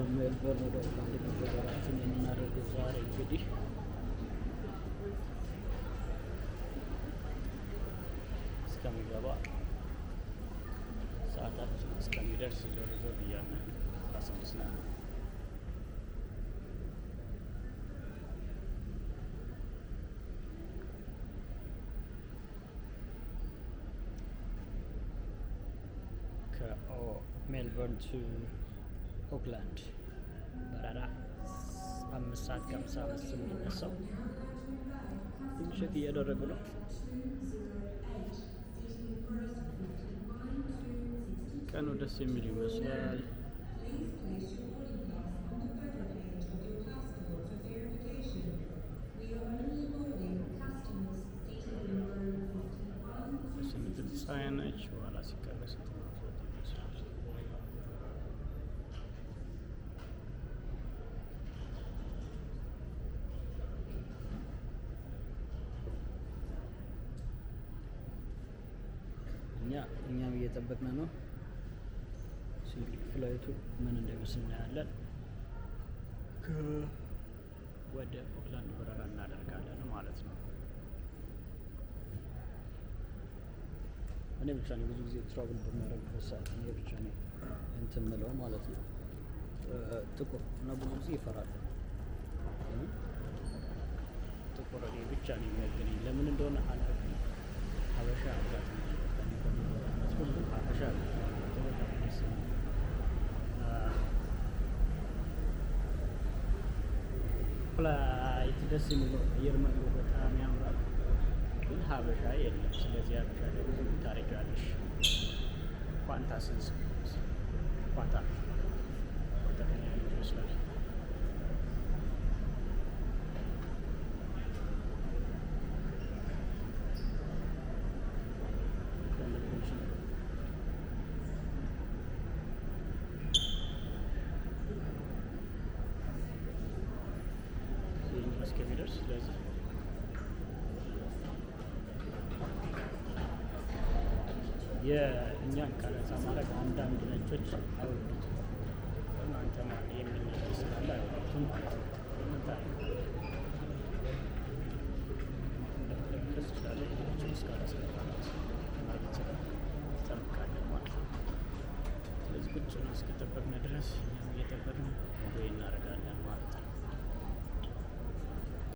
ከሜልበርን ወደ ኦክላንድ መጓዛችን የምናደርገው ዛሬ እንግዲህ እስከሚገባ ሰዓታችን እስከሚደርስ ዞር ዞር እያልን 16 ነው። ከሜልበርን ቱ ኦክላንድ በረራ 5 ሰዓት ከ55 የሚነሳው ትንሽ ቼክ እያደረጉ ነው። ቀኑ ደስ የሚል ይመስላል። ስንት ፀሐይ ነች። በኋላ ሲቀረስ ይመስላል። እኛም እየጠበቅን ነው። ፍላይቱ ምን እንደሚመስል እናያለን። ወደ ኦክላንድ በረራ እናደርጋለን ማለት ነው። እኔ ብቻ ነኝ ብዙ ጊዜ ትራቭል በሚያደርግበት ሰዓት እኔ ብቻ ነኝ እንትን ምለው ማለት ነው። ጥቁር እና ብዙ ጊዜ ይፈራል። ጥቁር እኔ ብቻ ነኝ የሚያገናኝ ለምን እንደሆነ አላውቅም። ሀበሻ አጋጥሞ ሁሉም ሀበሻ ፍላይት ደስ የሚለው አየር መንገዱ በጣም ያምራል፣ ግን ሀበሻ የለም። ስለዚህ ሀበሻ ደግሞ ታሪካለሽ ኳንታ ስንስ ኳንታ ይመስላል። እስከሚደርስ ስለዚህ የእኛን ቀረጻ ማድረግ አንዳንድ ነጮች አይወዱትም። እናንተ የሚል ነገር ስላለ አይወዱትም ማለት ነው። ከዚህ ስላለ ሌሎችን እስካላስገባለት ማለት ትጠብቃለን ማለት ነው። ስለዚህ ቁጭ ነው እስከጠበቅን ድረስ እኛም እየጠበቅን እንጆይ እናደርጋለን።